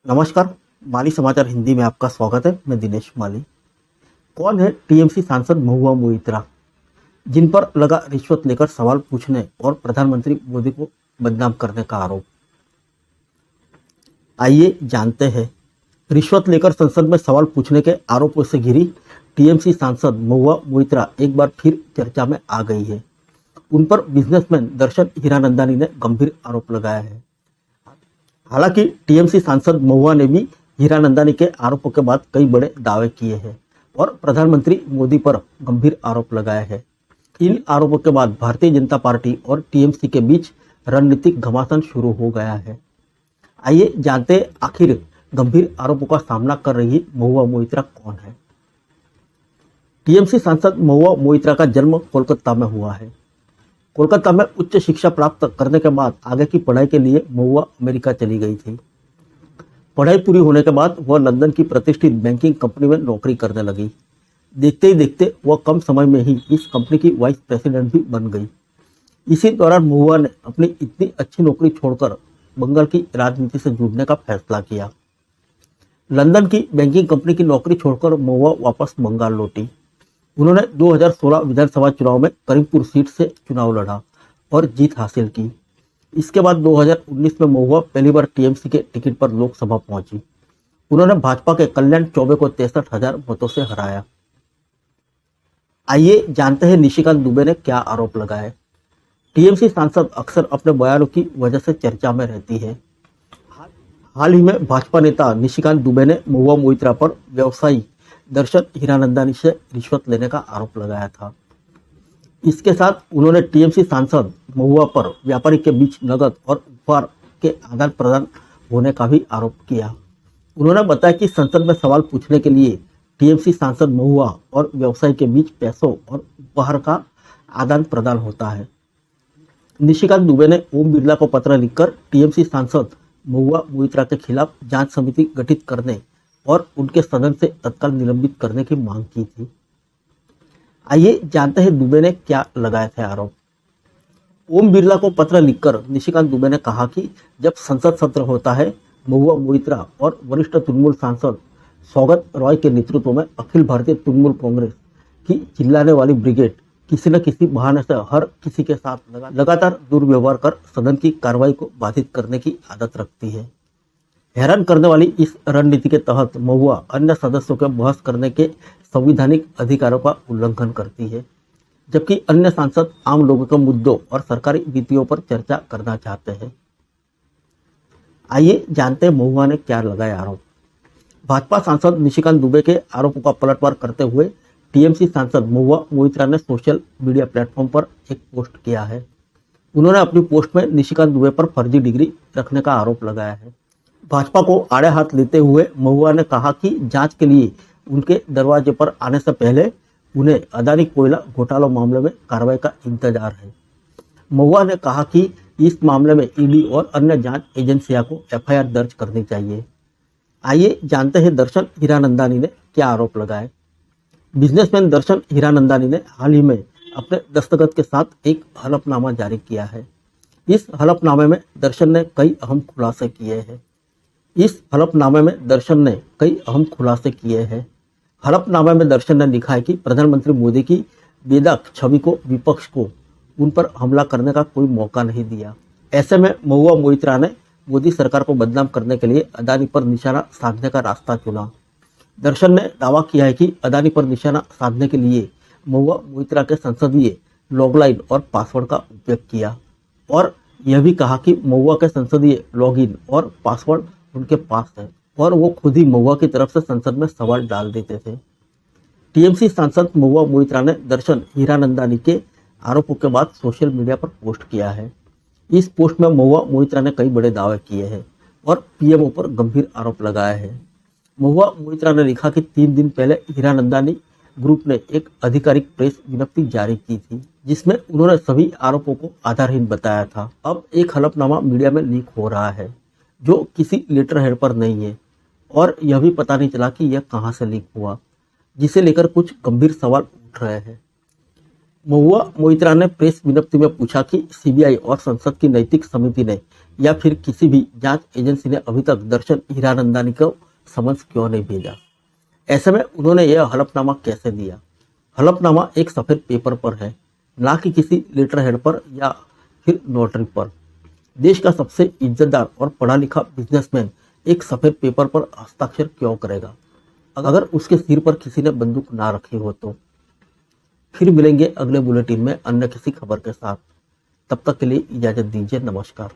नमस्कार। माली समाचार हिंदी में आपका स्वागत है। मैं दिनेश माली। कौन है टीएमसी सांसद महुआ मोइत्रा, जिन पर लगा रिश्वत लेकर सवाल पूछने और प्रधानमंत्री मोदी को बदनाम करने का आरोप? आइए जानते हैं। रिश्वत लेकर संसद में सवाल पूछने के आरोपों से घिरी टीएमसी सांसद महुआ मोइत्रा एक बार फिर चर्चा में आ गई है। उन पर बिजनेसमैन दर्शन हीरानंदानी ने गंभीर आरोप लगाया है। हालांकि टीएमसी सांसद महुआ ने भी हीरानंदानी के आरोपों के बाद कई बड़े दावे किए हैं और प्रधानमंत्री मोदी पर गंभीर आरोप लगाए हैं। इन आरोपों के बाद भारतीय जनता पार्टी और टीएमसी के बीच रणनीतिक घमासान शुरू हो गया है। आइए जानते हैं आखिर गंभीर आरोपों का सामना कर रही महुआ मोइत्रा कौन है। टीएमसी सांसद महुआ मोइत्रा का जन्म कोलकाता में हुआ है। कोलकाता में उच्च शिक्षा प्राप्त करने के बाद आगे की पढ़ाई के लिए महुआ अमेरिका चली गई थी। पढ़ाई पूरी होने के बाद वह लंदन की प्रतिष्ठित बैंकिंग कंपनी में नौकरी करने लगी। देखते ही देखते वह कम समय में ही इस कंपनी की वाइस प्रेसिडेंट भी बन गई। इसी दौरान महुआ ने अपनी इतनी अच्छी नौकरी छोड़कर बंगाल की राजनीति से जुड़ने का फैसला किया। लंदन की बैंकिंग कंपनी की नौकरी छोड़कर महुआ वापस बंगाल लौटी। उन्होंने 2016 विधानसभा चुनाव में करीमपुर सीट से चुनाव लड़ा और जीत हासिल की। इसके बाद 2019 में महुआ पहली बार टीएमसी के टिकट पर लोकसभा पहुंची। उन्होंने भाजपा के कल्याण चौबे को 63,000 मतों से हराया। आइए जानते हैं निशिकांत दुबे ने क्या आरोप लगाए। टीएमसी सांसद अक्सर अपने बयानों की वजह से चर्चा में रहती है। हाल ही में भाजपा नेता निशिकांत दुबे ने महुआ मोइत्रा पर व्यवसायी दर्शन हीरानंदानी से रिश्वत लेने का आरोप लगाया था। इसके साथ उन्होंने टीएमसी सांसद महुआ पर व्यापारी के बीच नगद और उपहार के आदान प्रदान होने का भी आरोप किया। उन्होंने बताया कि संसद में सवाल पूछने के लिए टीएमसी सांसद महुआ और व्यवसायी के बीच पैसों और उपहार का आदान प्रदान होता है। निशिकांत दुबे ने ओम बिरला को पत्र लिखकर टीएमसी सांसद महुआ मोइत्रा के खिलाफ जांच समिति गठित करने और उनके सदन से तत्काल निलंबित करने की मांग की थी। आइए जानते हैं दुबे ने क्या लगाए थे आरोप। ओम बिरला को पत्र लिखकर निशिकांत दुबे ने कहा कि जब संसद सत्र होता है, महुआ मोइत्रा और वरिष्ठ तृणमूल सांसद सौगत रॉय के नेतृत्व में अखिल भारतीय तृणमूल कांग्रेस की चिल्लाने वाली ब्रिगेड किसी न किसी बहाने से हर किसी के साथ लगातार दुर्व्यवहार कर सदन की कार्रवाई को बाधित करने की आदत रखती है। हैरान करने वाली इस रणनीति के तहत महुआ अन्य सदस्यों के बहस करने के संवैधानिक अधिकारों का उल्लंघन करती है, जबकि अन्य सांसद आम लोगों के मुद्दों और सरकारी नीतियों पर चर्चा करना चाहते हैं। आइए जानते हैं महुआ ने क्या लगाए आरोप। भाजपा सांसद निशिकांत दुबे के आरोपों का पलटवार करते हुए टीएमसी सांसद महुआ मोइत्रा ने सोशल मीडिया प्लेटफॉर्म पर एक पोस्ट किया है। उन्होंने अपनी पोस्ट में निशिकांत दुबे पर फर्जी डिग्री रखने का आरोप लगाया है। भाजपा को आड़े हाथ लेते हुए महुआ ने कहा कि जांच के लिए उनके दरवाजे पर आने से पहले उन्हें अदानी कोयला घोटाला मामले में कार्रवाई का इंतजार है। महुआ ने कहा कि इस मामले में ईडी और अन्य जांच एजेंसियों को एफआईआर दर्ज करनी चाहिए। आइए जानते हैं दर्शन हीरानंदानी ने क्या आरोप लगाए। बिजनेसमैन दर्शन हीरानंदानी ने हाल ही में अपने दस्तखत के साथ एक हलफनामा जारी किया है। इस हलफनामे में दर्शन ने कई अहम खुलासे किए हैं। हलफनामे में दर्शन ने लिखा है कि प्रधानमंत्री मोदी की बेदाग छवि को विपक्ष को उन पर हमला करने का कोई मौका नहीं दिया। ऐसे में महुआ मोइत्रा ने मोदी सरकार को बदनाम करने के लिए अदानी पर निशाना साधने का रास्ता चुना। दर्शन ने दावा किया है कि अदानी पर निशाना साधने के लिए महुआ मोइत्रा के संसदीय लॉगलाइन और पासवर्ड का उपयोग किया और यह भी कहा कि महुआ के संसदीय लॉगिन और पासवर्ड उनके पास है और वो खुद ही महुआ की तरफ से संसद में सवाल डाल देते थे। टीएमसी सांसद महुआ मोइत्रा ने दर्शन हीरानंदानी के आरोपों के बाद सोशल मीडिया पर पोस्ट किया है। इस पोस्ट में महुआ मोइत्रा ने कई बड़े दावे किए हैं और पीएमओ पर गंभीर आरोप लगाए हैं। महुआ मोइत्रा ने लिखा कि 3 दिन पहले हीरानंदानी ग्रुप ने एक आधिकारिक प्रेस विज्ञप्ति जारी की थी, जिसमें उन्होंने सभी आरोपों को आधारहीन बताया था। अब एक हलफनामा मीडिया में लीक हो रहा है जो किसी लेटर हेड पर नहीं है और यह भी पता नहीं चला कि यह कहां से लीक हुआ, जिसे लेकर कुछ गंभीर सवाल उठ रहे हैं। महुआ मोइत्रा ने प्रेस विज्ञप्ति में पूछा कि सीबीआई और संसद की नैतिक समिति ने या फिर किसी भी जांच एजेंसी ने अभी तक दर्शन हीरानंदानी को समन्स क्यों नहीं भेजा। ऐसे में उन्होंने यह हलफनामा कैसे दिया। हलफनामा एक सफेद पेपर पर है, ना कि किसी लेटर हेड पर या फिर नोटरी पर। देश का सबसे इज्जतदार और पढ़ा लिखा बिजनेसमैन एक सफेद पेपर पर हस्ताक्षर क्यों करेगा, अगर उसके सिर पर किसी ने बंदूक ना रखी हो तो। फिर मिलेंगे अगले बुलेटिन में अन्य किसी खबर के साथ। तब तक के लिए इजाजत दीजिए। नमस्कार।